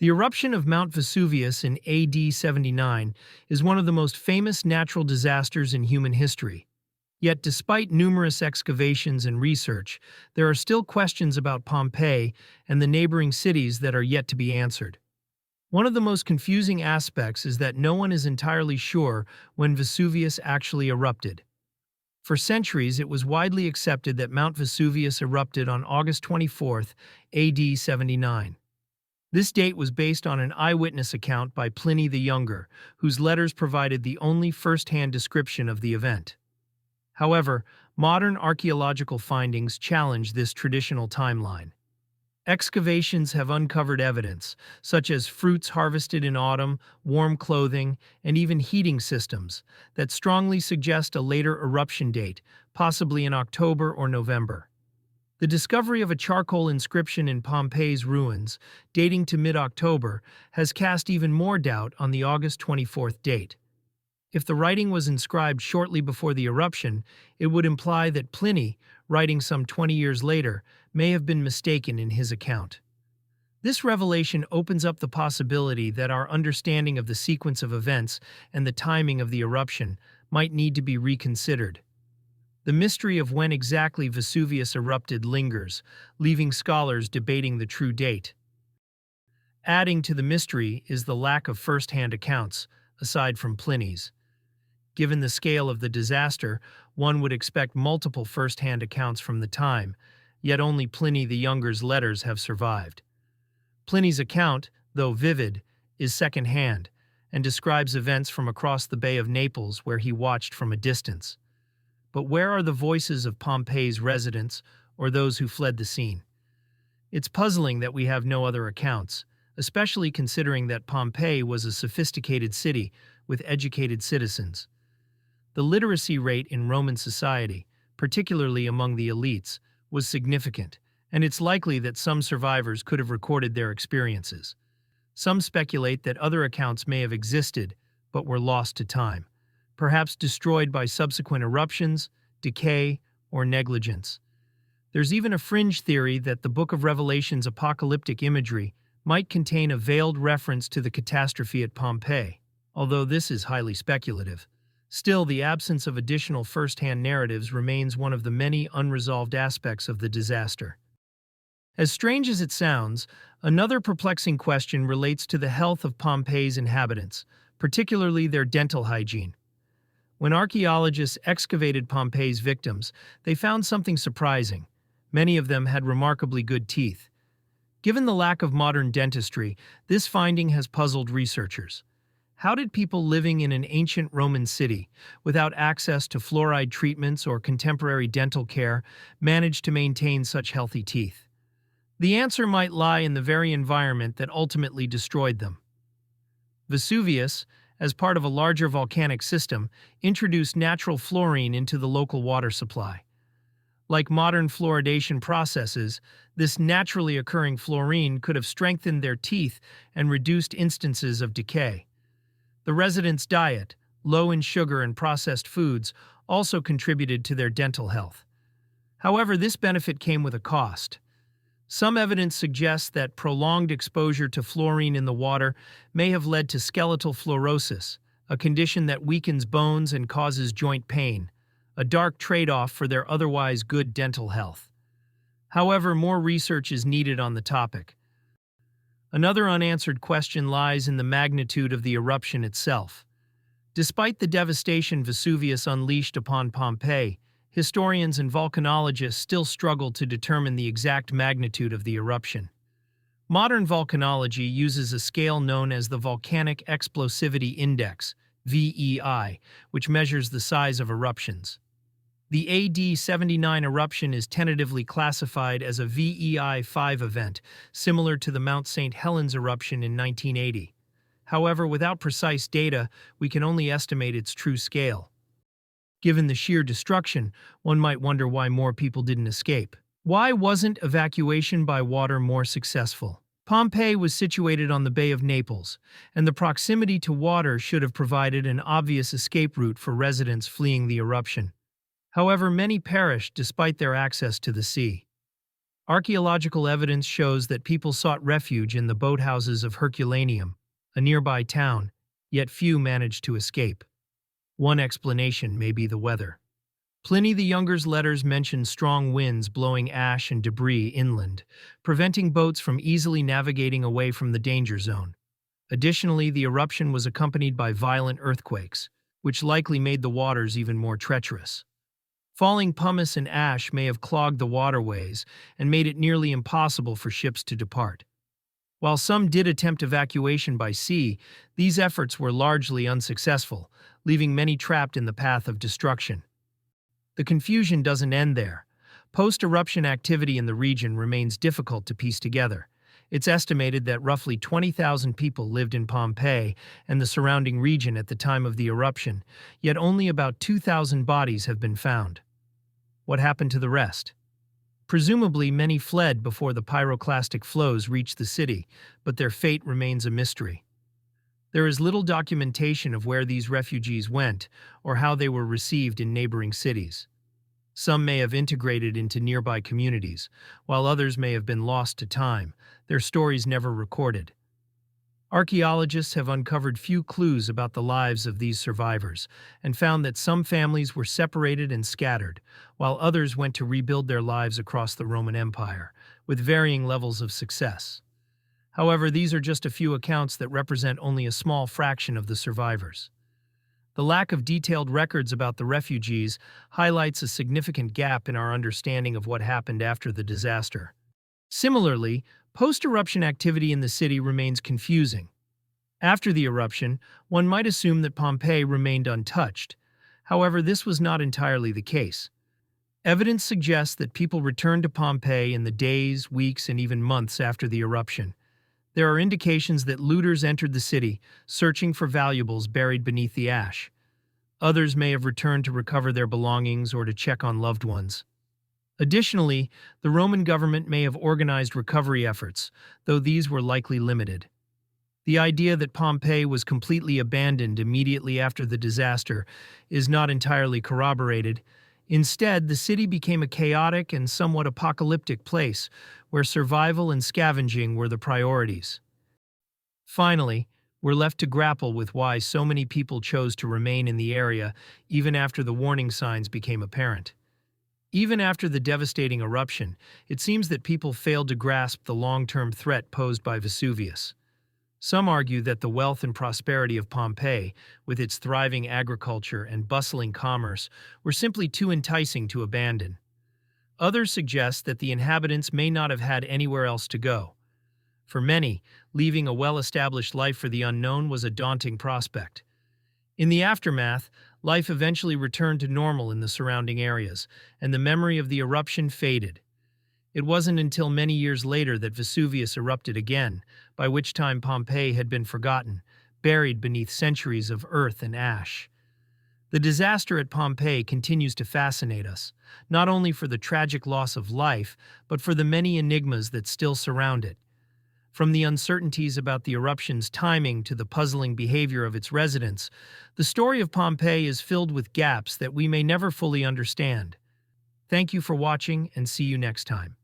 The eruption of Mount Vesuvius in AD 79 is one of the most famous natural disasters in human history. Yet, despite numerous excavations and research, there are still questions about Pompeii and the neighboring cities that are yet to be answered. One of the most confusing aspects is that no one is entirely sure when Vesuvius actually erupted. For centuries, it was widely accepted that Mount Vesuvius erupted on August 24, AD 79. This date was based on an eyewitness account by Pliny the Younger, whose letters provided the only first-hand description of the event. However, modern archaeological findings challenge this traditional timeline. Excavations have uncovered evidence, such as fruits harvested in autumn, warm clothing, and even heating systems, that strongly suggest a later eruption date, possibly in October or November. The discovery of a charcoal inscription in Pompeii's ruins, dating to mid-October, has cast even more doubt on the August 24th date. If the writing was inscribed shortly before the eruption, it would imply that Pliny, writing some 20 years later, may have been mistaken in his account. This revelation opens up the possibility that our understanding of the sequence of events and the timing of the eruption might need to be reconsidered. The mystery of when exactly Vesuvius erupted lingers, leaving scholars debating the true date. Adding to the mystery is the lack of first-hand accounts, aside from Pliny's. Given the scale of the disaster, one would expect multiple first-hand accounts from the time, yet only Pliny the Younger's letters have survived. Pliny's account, though vivid, is second-hand, and describes events from across the Bay of Naples where he watched from a distance. But where are the voices of Pompeii's residents or those who fled the scene? It's puzzling that we have no other accounts, especially considering that Pompeii was a sophisticated city with educated citizens. The literacy rate in Roman society, particularly among the elites, was significant, and it's likely that some survivors could have recorded their experiences. Some speculate that other accounts may have existed, but were lost to time, perhaps destroyed by subsequent eruptions, decay, or negligence. There's even a fringe theory that the Book of Revelation's apocalyptic imagery might contain a veiled reference to the catastrophe at Pompeii, although this is highly speculative. Still, the absence of additional first-hand narratives remains one of the many unresolved aspects of the disaster. As strange as it sounds, another perplexing question relates to the health of Pompeii's inhabitants, particularly their dental hygiene. When archaeologists excavated Pompeii's victims, they found something surprising. Many of them had remarkably good teeth. Given the lack of modern dentistry, this finding has puzzled researchers. How did people living in an ancient Roman city, without access to fluoride treatments or contemporary dental care, manage to maintain such healthy teeth? The answer might lie in the very environment that ultimately destroyed them. Vesuvius, as part of a larger volcanic system, introduced natural fluorine into the local water supply. Like modern fluoridation processes, this naturally occurring fluorine could have strengthened their teeth and reduced instances of decay. The residents' diet, low in sugar and processed foods, also contributed to their dental health. However, this benefit came with a cost. Some evidence suggests that prolonged exposure to fluorine in the water may have led to skeletal fluorosis, a condition that weakens bones and causes joint pain, a dark trade-off for their otherwise good dental health. However, more research is needed on the topic. Another unanswered question lies in the magnitude of the eruption itself. Despite the devastation Vesuvius unleashed upon Pompeii, historians and volcanologists still struggle to determine the exact magnitude of the eruption. Modern volcanology uses a scale known as the Volcanic Explosivity Index, VEI, which measures the size of eruptions. The AD 79 eruption is tentatively classified as a VEI 5 event, similar to the Mount St. Helens eruption in 1980. However, without precise data, we can only estimate its true scale. Given the sheer destruction, one might wonder why more people didn't escape. Why wasn't evacuation by water more successful? Pompeii was situated on the Bay of Naples, and the proximity to water should have provided an obvious escape route for residents fleeing the eruption. However, many perished despite their access to the sea. Archaeological evidence shows that people sought refuge in the boathouses of Herculaneum, a nearby town, yet few managed to escape. One explanation may be the weather. Pliny the Younger's letters mention strong winds blowing ash and debris inland, preventing boats from easily navigating away from the danger zone. Additionally, the eruption was accompanied by violent earthquakes, which likely made the waters even more treacherous. Falling pumice and ash may have clogged the waterways and made it nearly impossible for ships to depart. While some did attempt evacuation by sea, these efforts were largely unsuccessful, leaving many trapped in the path of destruction. The confusion doesn't end there. Post-eruption activity in the region remains difficult to piece together. It's estimated that roughly 20,000 people lived in Pompeii and the surrounding region at the time of the eruption, yet only about 2,000 bodies have been found. What happened to the rest? Presumably, many fled before the pyroclastic flows reached the city, but their fate remains a mystery. There is little documentation of where these refugees went or how they were received in neighboring cities. Some may have integrated into nearby communities, while others may have been lost to time, their stories never recorded. Archaeologists have uncovered few clues about the lives of these survivors and found that some families were separated and scattered, while others went to rebuild their lives across the Roman Empire, with varying levels of success. However, these are just a few accounts that represent only a small fraction of the survivors. The lack of detailed records about the refugees highlights a significant gap in our understanding of what happened after the disaster. Similarly, post-eruption activity in the city remains confusing. After the eruption, one might assume that Pompeii remained untouched. However, this was not entirely the case. Evidence suggests that people returned to Pompeii in the days, weeks, and even months after the eruption. There are indications that looters entered the city, searching for valuables buried beneath the ash. Others may have returned to recover their belongings or to check on loved ones. Additionally, the Roman government may have organized recovery efforts, though these were likely limited. The idea that Pompeii was completely abandoned immediately after the disaster is not entirely corroborated. Instead, the city became a chaotic and somewhat apocalyptic place, where survival and scavenging were the priorities. Finally, we're left to grapple with why so many people chose to remain in the area even after the warning signs became apparent. Even after the devastating eruption, it seems that people failed to grasp the long-term threat posed by Vesuvius. Some argue that the wealth and prosperity of Pompeii, with its thriving agriculture and bustling commerce, were simply too enticing to abandon. Others suggest that the inhabitants may not have had anywhere else to go. For many, leaving a well-established life for the unknown was a daunting prospect. In the aftermath, life eventually returned to normal in the surrounding areas, and the memory of the eruption faded. It wasn't until many years later that Vesuvius erupted again, by which time Pompeii had been forgotten, buried beneath centuries of earth and ash. The disaster at Pompeii continues to fascinate us, not only for the tragic loss of life, but for the many enigmas that still surround it. From the uncertainties about the eruption's timing to the puzzling behavior of its residents, the story of Pompeii is filled with gaps that we may never fully understand. Thank you for watching, and see you next time.